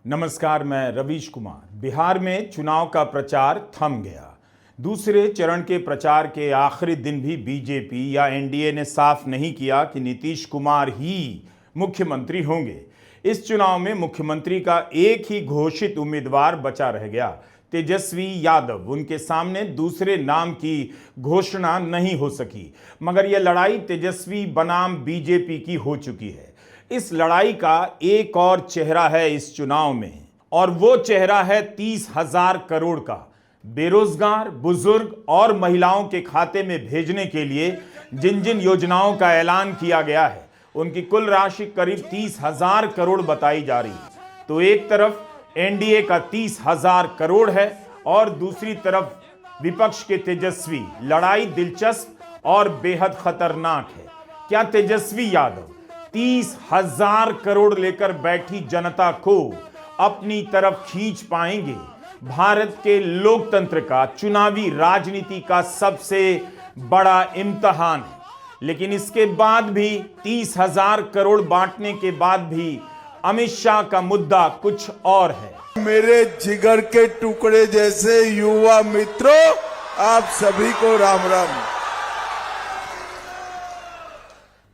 नमस्कार, मैं रवीश कुमार। बिहार में चुनाव का प्रचार थम गया। दूसरे चरण के प्रचार के आखिरी दिन भी बीजेपी या एनडीए ने साफ नहीं किया कि नीतीश कुमार ही मुख्यमंत्री होंगे। इस चुनाव में मुख्यमंत्री का एक ही घोषित उम्मीदवार बचा रह गया, तेजस्वी यादव। उनके सामने दूसरे नाम की घोषणा नहीं हो सकी, मगर यह लड़ाई तेजस्वी बनाम बीजेपी की हो चुकी है। इस लड़ाई का एक और चेहरा है इस चुनाव में, और वो चेहरा है 30,000 करोड़ का। बेरोजगार, बुजुर्ग और महिलाओं के खाते में भेजने के लिए जिन जिन योजनाओं का ऐलान किया गया है, उनकी कुल राशि करीब 30,000 करोड़ बताई जा रही है। तो एक तरफ एनडीए का 30,000 करोड़ है और दूसरी तरफ विपक्ष के तेजस्वी। लड़ाई दिलचस्प और बेहद खतरनाक है। क्या तेजस्वी यादव 30,000 करोड़ लेकर बैठी जनता को अपनी तरफ खींच पाएंगे? भारत के लोकतंत्र का, चुनावी राजनीति का सबसे बड़ा इम्तिहान है। लेकिन इसके बाद भी 30,000 करोड़ बांटने के बाद भी अमित शाह का मुद्दा कुछ और है। मेरे जिगर के टुकड़े जैसे युवा मित्रों, आप सभी को राम राम।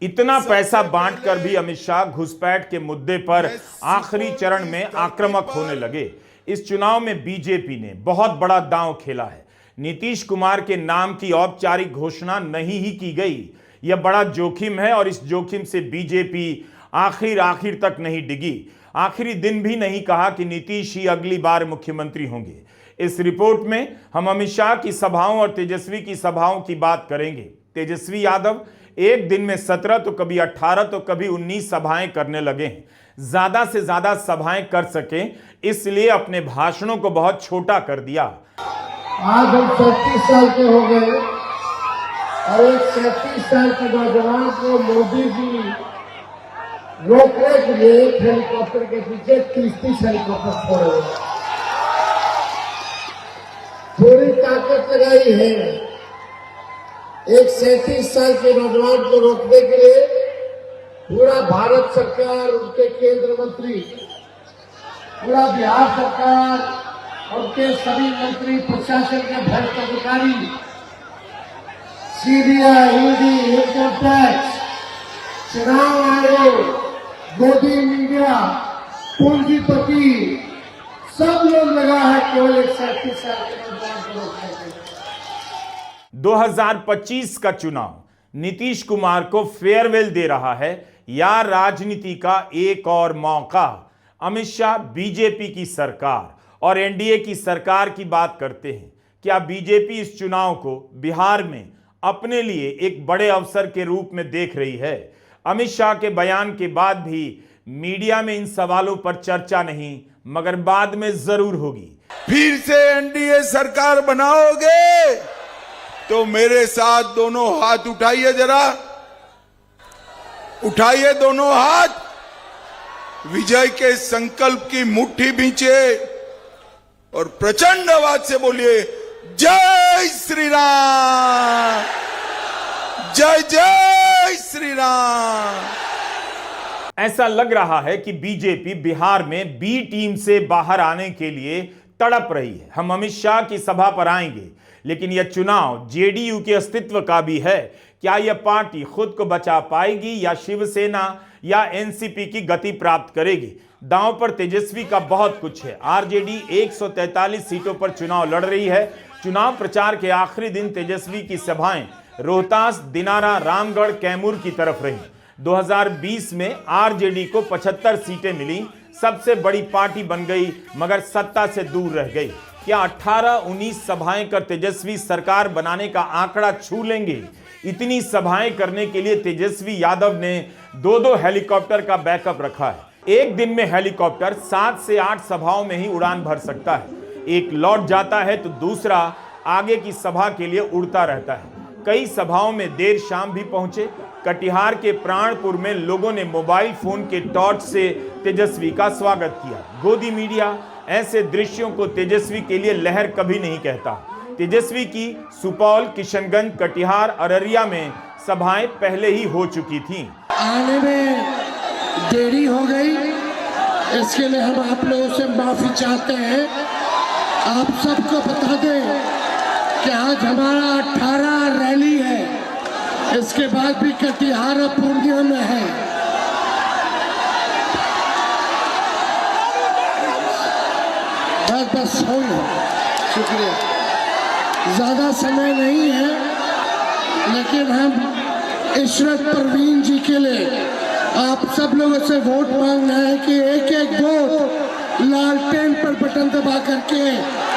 इतना पैसा बांटकर भी अमित शाह घुसपैठ के मुद्दे पर आखिरी चरण में आक्रामक होने लगे। इस चुनाव में बीजेपी ने बहुत बड़ा दांव खेला है। नीतीश कुमार के नाम की औपचारिक घोषणा नहीं ही की गई। यह बड़ा जोखिम है और इस जोखिम से बीजेपी आखिर तक नहीं डिगी। आखिरी दिन भी नहीं कहा कि नीतीश ही अगली बार मुख्यमंत्री होंगे। इस रिपोर्ट में हम अमित शाह की सभाओं और तेजस्वी की सभाओं की बात करेंगे। तेजस्वी यादव एक दिन में 17 तो कभी 18 तो कभी 19 सभाएं करने लगे हैं। ज्यादा से ज्यादा सभाएं कर सकें, इसलिए अपने भाषणों को बहुत छोटा कर दिया। आज हम 37 साल के हो गए और एक 37 साल के नौजवान को मोदी जी रोकने के लिए एक हेलीकॉप्टर के पीछे 30 हेलीकॉप्टर छोड़े, पूरी ताकत लगाई है। एक 37 साल के नौजवान को रोकने के लिए पूरा भारत सरकार, उनके केंद्र मंत्री, पूरा बिहार सरकार, उनके सभी मंत्री, प्रशासन के भ्रष्ट अधिकारी, सीबीआई, ईडी, इनकम टैक्स, चुनाव आयोग, मोदी मीडिया, पूंजीपति, सब लोग लगा है केवल एक 37 साल के नौजवान को रोकने के लिए। 2025 का चुनाव नीतीश कुमार को फेयरवेल दे रहा है या राजनीति का एक और मौका? अमित शाह बीजेपी की सरकार और एनडीए की सरकार की बात करते हैं। क्या बीजेपी इस चुनाव को बिहार में अपने लिए एक बड़े अवसर के रूप में देख रही है? अमित शाह के बयान के बाद भी मीडिया में इन सवालों पर चर्चा नहीं, मगर बाद में जरूर होगी। फिर से एनडीए सरकार बनाओगे तो मेरे साथ दोनों हाथ उठाइए, जरा उठाइए दोनों हाथ। विजय के संकल्प की मुट्ठी भींचे और प्रचंड आवाज से बोलिए, जय श्री राम, जय जय श्री राम। ऐसा लग रहा है कि बीजेपी बिहार में बी टीम से बाहर आने के लिए तड़प रही है। हम अमित शाह की सभा पर आएंगे, लेकिन यह चुनाव जेडीयू के अस्तित्व का भी है। क्या यह पार्टी खुद को बचा पाएगी या शिवसेना या एनसीपी की गति प्राप्त करेगी? दांव पर तेजस्वी का बहुत कुछ है। आरजेडी 143 सीटों पर चुनाव लड़ रही है। चुनाव प्रचार के आखिरी दिन तेजस्वी की सभाएं रोहतास, दिनारा, रामगढ़, कैमूर की तरफ रही। 2020 में आरजेडी को 75 सीटें मिली, सबसे बड़ी पार्टी बन गई, मगर सत्ता से दूर रह गई। क्या 18-19 सभाएं कर तेजस्वी सरकार बनाने का आंकड़ा छू लेंगे? इतनी सभाएं करने के लिए तेजस्वी यादव ने 2-2 हेलीकॉप्टर का बैकअप रखा है। एक दिन में हेलीकॉप्टर 7 से 8 सभाओं में ही उड़ान भर सकता है। एक लौट जाता है तो दूसरा आगे की सभा के लिए उड़ता रहता है। कई सभाओं में देर शाम भी पहुंचे। कटिहार के प्राणपुर में लोगों ने मोबाइल फोन के टॉर्च से तेजस्वी का स्वागत किया। गोदी मीडिया ऐसे दृश्यों को तेजस्वी के लिए लहर कभी नहीं कहता। तेजस्वी की सुपौल, किशनगंज, कटिहार, अररिया में सभाएं पहले ही हो चुकी थीं। आने में देरी हो गई, इसके लिए हम आप लोगों से माफी चाहते हैं। आप सबको बता दें कि आज हमारा 18 रैली है, इसके बाद भी कटिहार और पूर्णिया में है। बस हो गया, शुक्रिया। ज्यादा समय नहीं है, लेकिन हम इशरत परवीन जी के लिए आप सब लोगों से वोट मांग रहे हैं कि एक एक वोट लालटेन पर बटन दबा करके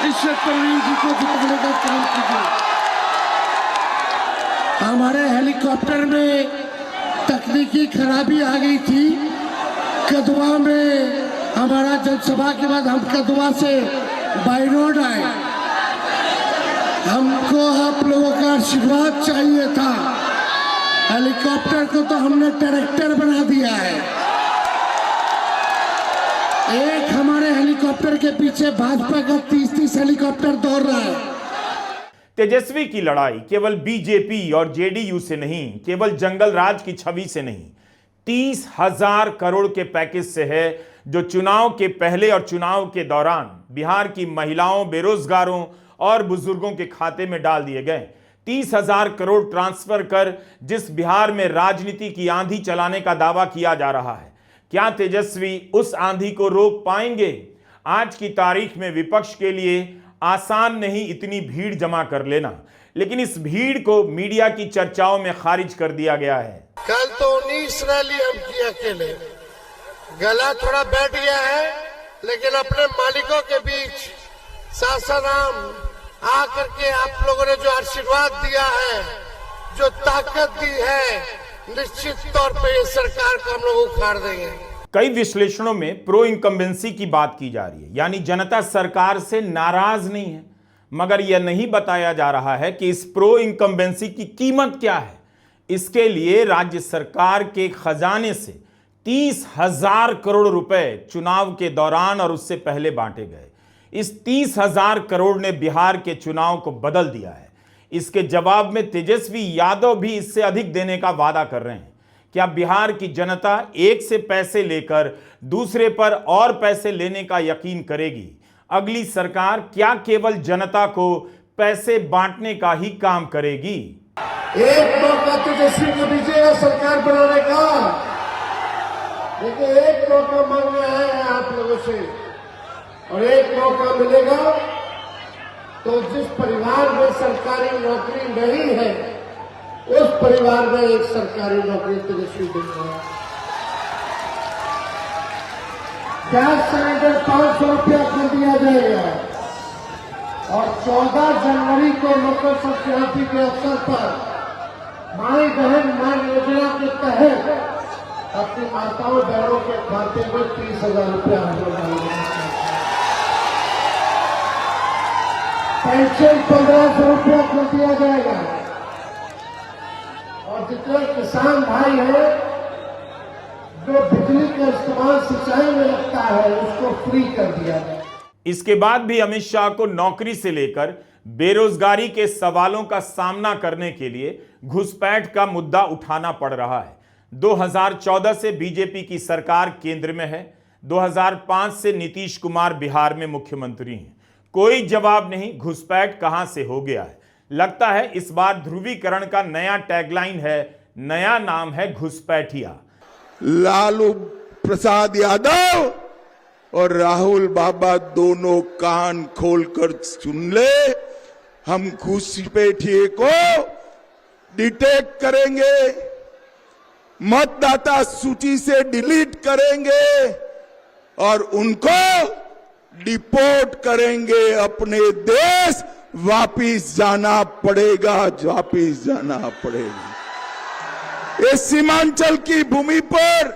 इशरत परवीन जी को जिताने का काम कीजिए। हमारे हेलीकॉप्टर में तकनीकी खराबी आ गई थी। कदवा में हमारा जनसभा के बाद हम कदवा से बाई रोड आए। हमको आप लोगों का आशीर्वाद चाहिए था। हेलीकॉप्टर को तो हमने ट्रैक्टर बना दिया है। एक हमारे हेलीकॉप्टर के पीछे भाजपा का 30-30 हेलीकॉप्टर दौड़ रहा है। तेजस्वी की लड़ाई केवल बीजेपी और जेडीयू से नहीं, केवल जंगल राज की छवि से नहीं, 30,000 करोड़ के पैकेज से है, जो चुनाव के पहले और चुनाव के दौरान बिहार की महिलाओं, बेरोजगारों और बुजुर्गों के खाते में डाल दिए गए। 30,000 करोड़ ट्रांसफर कर जिस बिहार में राजनीति की आंधी चलाने का दावा किया जा रहा है, क्या तेजस्वी उस आंधी को रोक पाएंगे? आज की तारीख में विपक्ष के लिए आसान नहीं इतनी भीड़ जमा कर लेना, लेकिन इस भीड़ को मीडिया की चर्चाओं में खारिज कर दिया गया है। कल तो 19 रैली हम किए अकेले, गला थोड़ा बैठ गया है, लेकिन अपने मालिकों के बीच सासाराम आकर के आप लोगों ने जो आशीर्वाद दिया है, जो ताकत दी है, निश्चित तौर पे ये सरकार को हम लोग उखाड़ देंगे। कई विश्लेषणों में प्रो इनकम्बेंसी की बात की जा रही है, यानी जनता सरकार से नाराज नहीं है, मगर यह नहीं बताया जा रहा है कि इस प्रो इनकम्बेंसी की कीमत क्या है। इसके लिए राज्य सरकार के खजाने से 30,000 करोड़ रुपए चुनाव के दौरान और उससे पहले बांटे गए। इस 30,000 करोड़ ने बिहार के चुनाव को बदल दिया है। इसके जवाब में तेजस्वी यादव भी इससे अधिक देने का वादा कर रहे हैं। क्या बिहार की जनता एक से पैसे लेकर दूसरे पर और पैसे लेने का यकीन करेगी? अगली सरकार क्या केवल जनता को पैसे बांटने का ही काम करेगी? एक मौका तेजस्वी को दीजिएगा सरकार बनाने का, लेकिन एक मौका मांग रहे हैं आप लोगों से, और एक मौका मिलेगा तो जिस परिवार में सरकारी नौकरी नहीं है, उस परिवार में एक सरकारी नौकरी तेजस्वी देगा। गैस सिलेंडर 500 रुपया कर दिया जाएगा, और 14 जनवरी को मकर संक्रांति के अवसर पर माई बहन मान योजना के तहत अपनी माताओं बहनों के खाते में 30,000 रुपया हम लोग डालेंगे। पेंशन 1,500 रुपया कर दिया जाएगा, और जितने किसान भाई हैं जो बिजली का इस्तेमाल सिंचाई में लगता है, उसको फ्री कर दिया जाए। इसके बाद भी अमित शाह को नौकरी से लेकर बेरोजगारी के सवालों का सामना करने के लिए घुसपैठ का मुद्दा उठाना पड़ रहा है। 2014 से बीजेपी की सरकार केंद्र में है, 2005 से नीतीश कुमार बिहार में मुख्यमंत्री हैं। कोई जवाब नहीं, घुसपैठ कहां से हो गया है। लगता है इस बार ध्रुवीकरण का नया टैगलाइन है, नया नाम है घुसपैठिया। लालू प्रसाद यादव और राहुल बाबा दोनों कान खोलकर सुन ले, हम घुसपैठिए को डिटेक्ट करेंगे, मतदाता सूची से डिलीट करेंगे और उनको डिपोर्ट करेंगे। अपने देश वापिस जाना पड़ेगा, वापिस जाना पड़ेगा। इस सीमांचल की भूमि पर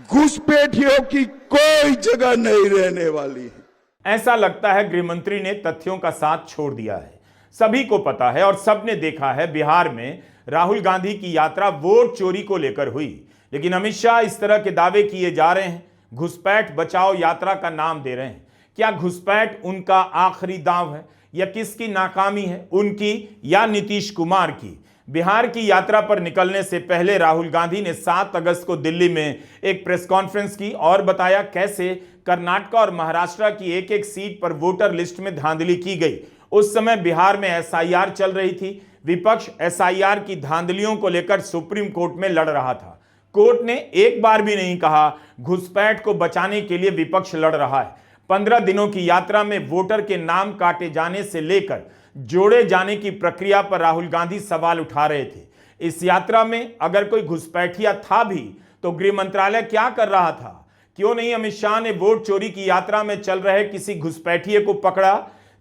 घुसपैठियों की कोई जगह नहीं रहने वाली है। ऐसा लगता है गृहमंत्री ने तथ्यों का साथ छोड़ दिया है। सभी को पता है और सबने देखा है, बिहार में राहुल गांधी की यात्रा वोट चोरी को लेकर हुई, लेकिन अमित शाह इस तरह के दावे किए जा रहे हैं, घुसपैठ बचाओ यात्रा का नाम दे रहे हैं। क्या घुसपैठ उनका आखिरी दांव है, या किसकी नाकामी है, उनकी या नीतीश कुमार की? बिहार की यात्रा पर निकलने से पहले राहुल गांधी ने 7 अगस्त को दिल्ली में एक प्रेस कॉन्फ्रेंस की और बताया कैसे कर्नाटक और महाराष्ट्र की एक एक सीट पर वोटर लिस्ट में धांधली की गई। उस समय बिहार में एसआईआर चल रही थी। विपक्ष एसआईआर की धांधलियों को लेकर सुप्रीम कोर्ट में लड़ रहा था। कोर्ट ने एक बार भी नहीं कहा घुसपैठ को बचाने के लिए विपक्ष लड़ रहा है। 15 दिनों की यात्रा में वोटर के नाम काटे जाने से लेकर जोड़े जाने की प्रक्रिया पर राहुल गांधी सवाल उठा रहे थे। इस यात्रा में अगर कोई घुसपैठिया था भी तो गृह मंत्रालय क्या कर रहा था? क्यों नहीं अमित शाह ने वोट चोरी की यात्रा में चल रहे किसी घुसपैठिए को पकड़ा?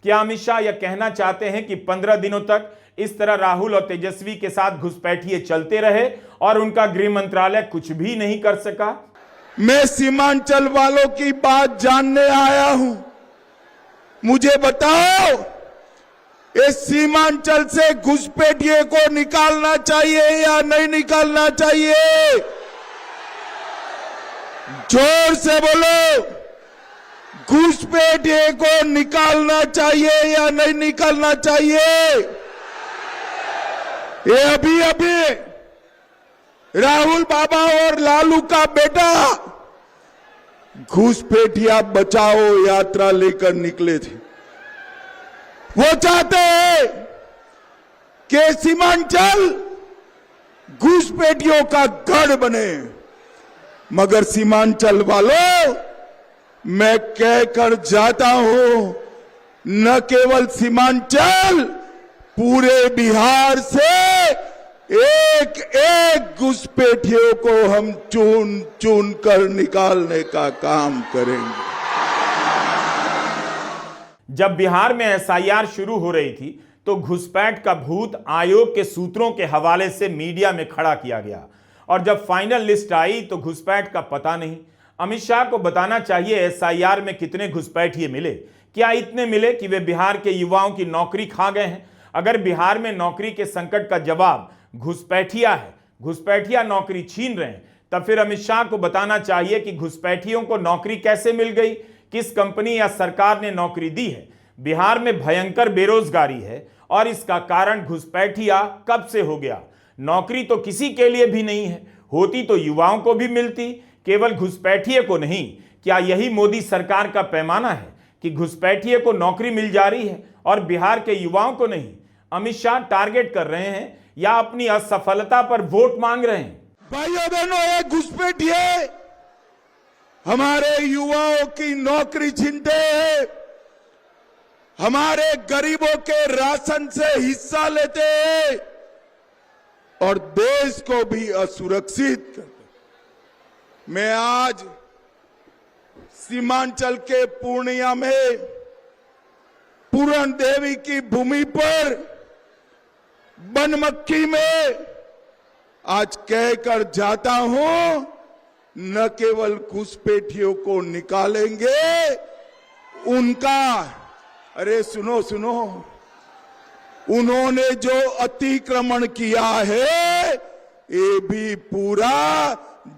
क्या अमित शाह यह कहना चाहते हैं कि 15 दिनों तक इस तरह राहुल और तेजस्वी के साथ घुसपैठिए चलते रहे और उनका गृह मंत्रालय कुछ भी नहीं कर सका? मैं सीमांचल वालों की बात जानने आया हूं। मुझे बताओ, इस सीमांचल से घुसपैठिए को निकालना चाहिए या नहीं निकालना चाहिए? जोर से बोलो, घुसपैठिए को निकालना चाहिए या नहीं निकालना चाहिए? ये अभी राहुल बाबा और लालू का बेटा घुसपैठिया बचाओ यात्रा लेकर निकले थे। वो चाहते हैं कि सीमांचल घुसपैठियों का गढ़ बने। मगर सीमांचल वालों, मैं कहकर जाता हूं, न केवल सीमांचल, पूरे बिहार से एक एक घुसपैठियों को हम चुन चुन कर निकालने का काम करेंगे। जब बिहार में एसआईआर शुरू हो रही थी तो घुसपैठ का भूत आयोग के सूत्रों के हवाले से मीडिया में खड़ा किया गया और जब फाइनल लिस्ट आई तो घुसपैठ का पता नहीं। अमित शाह को बताना चाहिए एसआईआर में कितने घुसपैठिए मिले। क्या इतने मिले कि वे बिहार के युवाओं की नौकरी खा गए हैं? अगर बिहार में नौकरी के संकट का जवाब घुसपैठिया है, घुसपैठिया नौकरी छीन रहे हैं, तब फिर अमित शाह को बताना चाहिए कि घुसपैठियों को नौकरी कैसे मिल गई, किस कंपनी या सरकार ने नौकरी दी है। बिहार में भयंकर बेरोजगारी है और इसका कारण घुसपैठिया कब से हो गया। नौकरी तो किसी के लिए भी नहीं है, होती तो युवाओं को भी मिलती, केवल घुसपैठिए को नहीं। क्या यही मोदी सरकार का पैमाना है कि घुसपैठिए को नौकरी मिल जा रही है और बिहार के युवाओं को नहीं? अमित शाह टारगेट कर रहे हैं या अपनी असफलता पर वोट मांग रहे हैं? भाइयों बहनों, ये घुसपैठिए हमारे युवाओं की नौकरी छीनते हैं, हमारे गरीबों के राशन से हिस्सा लेते हैं और देश को भी असुरक्षित करते। मैं आज सीमांचल के पूर्णिया में पूरण देवी की भूमि पर बनमक्खी में आज कहकर जाता हूं, न केवल घुसपैठियों को निकालेंगे, उनका, अरे सुनो सुनो, उन्होंने जो अतिक्रमण किया है ये भी पूरा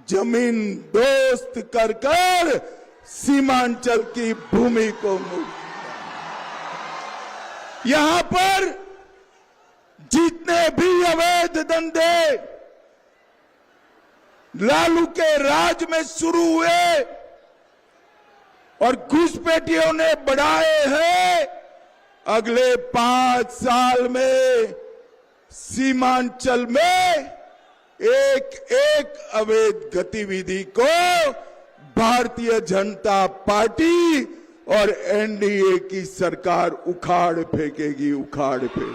जमीन दोस्त कर कर सीमांचल की भूमि को यहां पर जितने भी अवैध धंधे लालू के राज में शुरू हुए और घुसपैठियों ने बढ़ाए हैं, अगले 5 साल में सीमांचल में एक एक अवैध गतिविधि को भारतीय जनता पार्टी और एनडीए की सरकार उखाड़ फेंकेगी, उखाड़ फेंकेगी।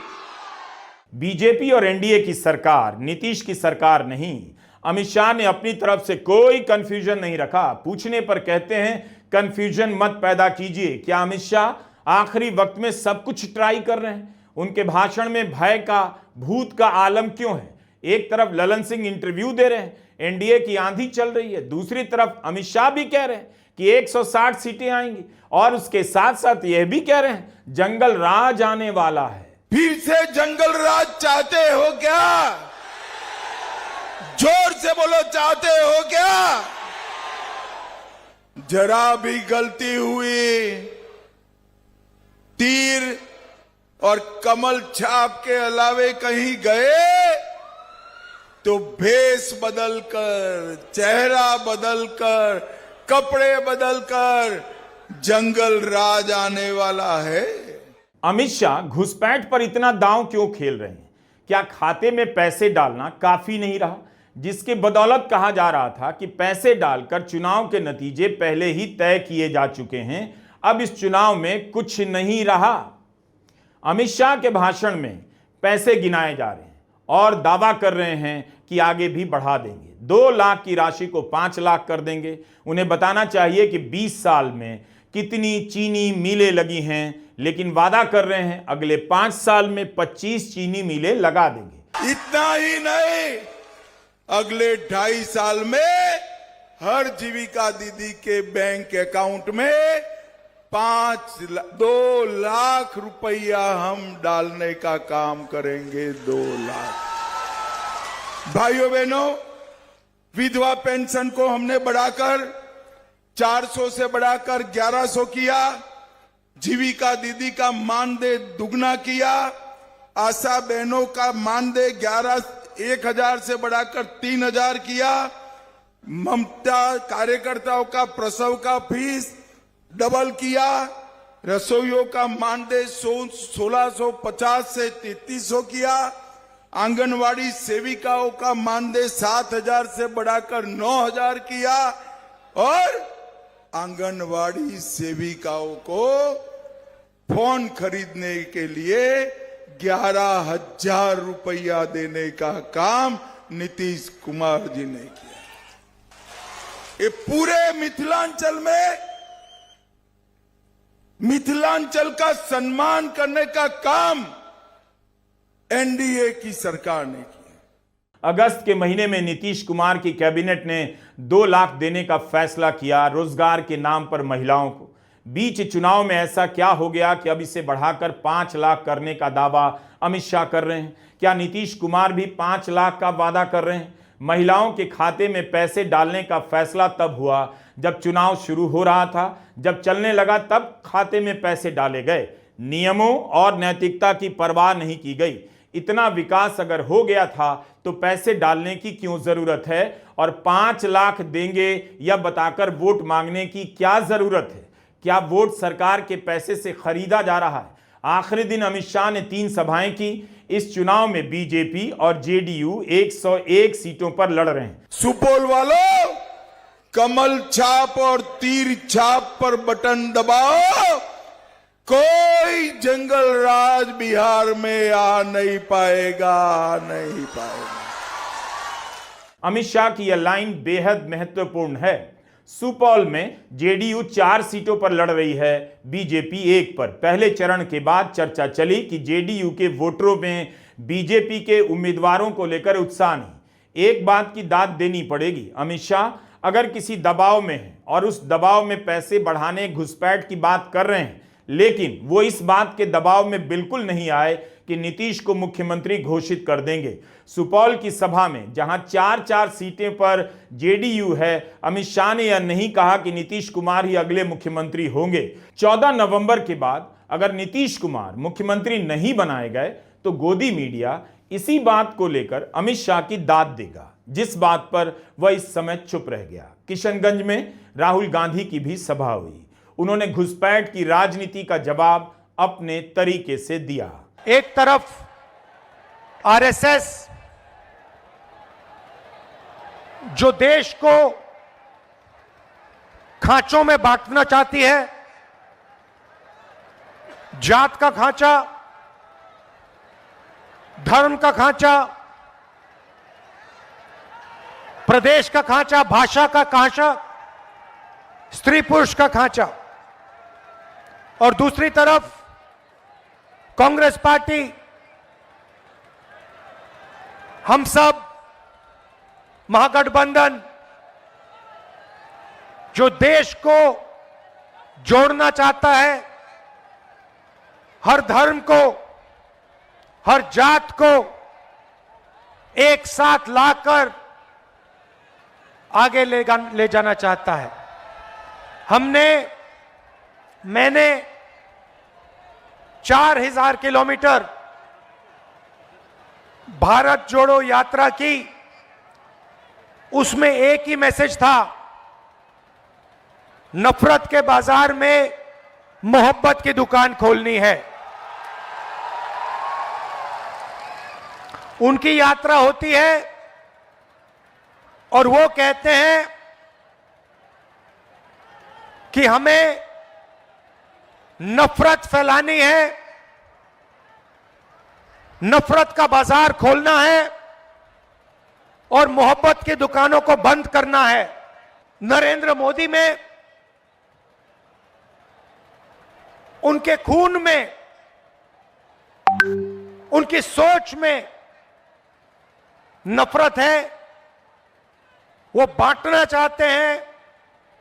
बीजेपी और एनडीए की सरकार, नीतीश की सरकार नहीं। अमित शाह ने अपनी तरफ से कोई कंफ्यूजन नहीं रखा। पूछने पर कहते हैं कंफ्यूजन मत पैदा कीजिए। क्या अमित शाह आखिरी वक्त में सब कुछ ट्राई कर रहे हैं? उनके भाषण में भय का, भूत का आलम क्यों है? एक तरफ ललन सिंह इंटरव्यू दे रहे हैं, एनडीए की आंधी चल रही है, दूसरी तरफ अमित शाह भी कह रहे हैं कि 160 सीटें आएंगी और उसके साथ साथ यह भी कह रहे हैं जंगल राज आने वाला है। फिर से जंगल राज चाहते हो क्या? जोर से बोलो, चाहते हो क्या? जरा भी गलती हुई, तीर और कमल छाप के अलावे कहीं गए तो भेष बदलकर, चेहरा बदलकर कपड़े बदलकर जंगल राज आने वाला है। अमित शाह घुसपैठ पर इतना दांव क्यों खेल रहे हैं? क्या खाते में पैसे डालना काफी नहीं रहा, जिसके बदौलत कहा जा रहा था कि पैसे डालकर चुनाव के नतीजे पहले ही तय किए जा चुके हैं, अब इस चुनाव में कुछ नहीं रहा? अमित शाह के भाषण में पैसे गिनाए जा रहे हैं और दावा कर रहे हैं कि आगे भी बढ़ा देंगे। 2 लाख की राशि को 5 लाख कर देंगे। उन्हें बताना चाहिए कि 20 साल में कितनी चीनी मिलें लगी हैं, लेकिन वादा कर रहे हैं अगले 5 साल में 25 चीनी मिलें लगा देंगे। इतना ही नहीं, अगले 2.5 साल में हर जीविका दीदी के बैंक अकाउंट में 2 लाख रुपया हम डालने का काम करेंगे। 2 लाख। भाइयों बहनों, विधवा पेंशन को हमने बढ़ाकर 400 से बढ़ाकर 1100 किया। जीविका दीदी का मानदेय दुगना किया। आशा बहनों का मानदेय 1,000 से बढ़ाकर 3,000 किया। ममता कार्यकर्ताओं का प्रसव का फीस डबल किया। रसोइयों का मानदेय 1650 से 3300 किया। आंगनवाड़ी सेविकाओं का मानदेय 7,000 से बढ़ाकर 9,000 किया और आंगनवाड़ी सेविकाओं को फोन खरीदने के लिए 11,000 रुपया देने का काम नीतीश कुमार जी ने किया। ये पूरे मिथिलांचल का सम्मान करने का काम एनडीए की सरकार ने किया। अगस्त के महीने में नीतीश कुमार की कैबिनेट ने 2 लाख देने का फैसला किया रोजगार के नाम पर महिलाओं को। बीच चुनाव में ऐसा क्या हो गया कि अब इसे बढ़ाकर 5 लाख करने का दावा अमित शाह कर रहे हैं? क्या नीतीश कुमार भी 5 लाख का वादा कर रहे हैं? महिलाओं के खाते में पैसे डालने का फैसला तब हुआ जब चुनाव शुरू हो रहा था। जब चलने लगा तब खाते में पैसे डाले गए। नियमों और नैतिकता की परवाह नहीं की गई। इतना विकास अगर हो गया था तो पैसे डालने की क्यों जरूरत है? और 5 लाख देंगे या बताकर वोट मांगने की क्या जरूरत है? क्या वोट सरकार के पैसे से खरीदा जा रहा है? आखिरी दिन अमित शाह ने 3 सभाएं की। इस चुनाव में बीजेपी और जेडीयू 101 सीटों पर लड़ रहे हैं। सुपौल वालों, कमल छाप और तीर छाप पर बटन दबाओ, कोई जंगल राज बिहार में आ नहीं पाएगा। अमित शाह की यह लाइन बेहद महत्वपूर्ण है। सुपौल में जेडीयू 4 सीटों पर लड़ रही है, बीजेपी 1 पर। पहले चरण के बाद चर्चा चली कि जेडीयू के वोटरों में बीजेपी के उम्मीदवारों को लेकर उत्साह नहीं। एक बात की दाद देनी पड़ेगी, अमित शाह अगर किसी दबाव में है और उस दबाव में पैसे बढ़ाने घुसपैठ की बात कर रहे हैं, लेकिन वो इस बात के दबाव में बिल्कुल नहीं आए कि नीतीश को मुख्यमंत्री घोषित कर देंगे। सुपौल की सभा में जहां 4-4 सीटें पर जेडीयू है, अमित शाह ने यह नहीं कहा कि नीतीश कुमार ही अगले मुख्यमंत्री होंगे। 14 नवंबर के बाद अगर नीतीश कुमार मुख्यमंत्री नहीं बनाए गए तो गोदी मीडिया इसी बात को लेकर अमित शाह की दाद देगा, जिस बात पर वह इस समय चुप रह गया। किशनगंज में राहुल गांधी की भी सभा हुई। उन्होंने घुसपैठ की राजनीति का जवाब अपने तरीके से दिया। एक तरफ आरएसएस जो देश को खांचों में बांटना चाहती है, जात का खांचा, धर्म का खांचा, प्रदेश का खांचा, भाषा का खांचा, स्त्री पुरुष का खांचा, और दूसरी तरफ कांग्रेस पार्टी, हम सब, महागठबंधन जो देश को जोड़ना चाहता है, हर धर्म को, हर जात को एक साथ लाकर आगे ले जाना चाहता है। मैंने 4000 किलोमीटर भारत जोड़ो यात्रा की। उसमें एक ही मैसेज था नफरत के बाजार में मोहब्बत की दुकान खोलनी है। उनकी यात्रा होती है और वो कहते हैं कि हमें नफरत फैलानी है, नफरत का बाजार खोलना है और मोहब्बत की दुकानों को बंद करना है। नरेंद्र मोदी में, उनके खून में, उनकी सोच में नफरत है। वो बांटना चाहते हैं,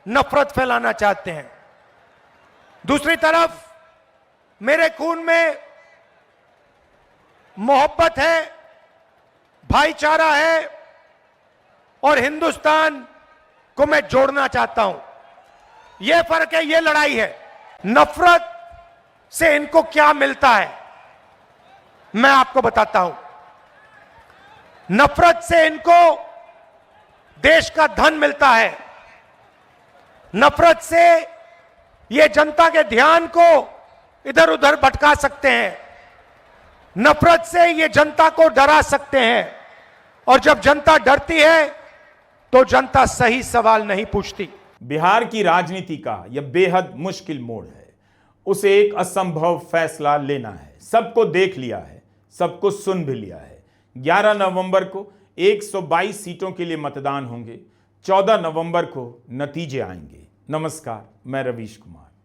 नफरत फैलाना चाहते हैं। दूसरी तरफ मेरे खून में मोहब्बत है, भाईचारा है और हिंदुस्तान को मैं जोड़ना चाहता हूं। यह फर्क है, यह लड़ाई है। नफरत से इनको क्या मिलता है, मैं आपको बताता हूं। नफरत से इनको देश का धन मिलता है। नफरत से ये जनता के ध्यान को इधर उधर भटका सकते हैं। नफरत से ये जनता को डरा सकते हैं और जब जनता डरती है तो जनता सही सवाल नहीं पूछती। बिहार की राजनीति का यह बेहद मुश्किल मोड़ है। उसे एक असंभव फैसला लेना है। सबको देख लिया है, सबको सुन भी लिया है। 11 नवंबर को 122 सीटों के लिए मतदान होंगे। 14 नवंबर को नतीजे आएंगे। नमस्कार, मैं रवीश कुमार।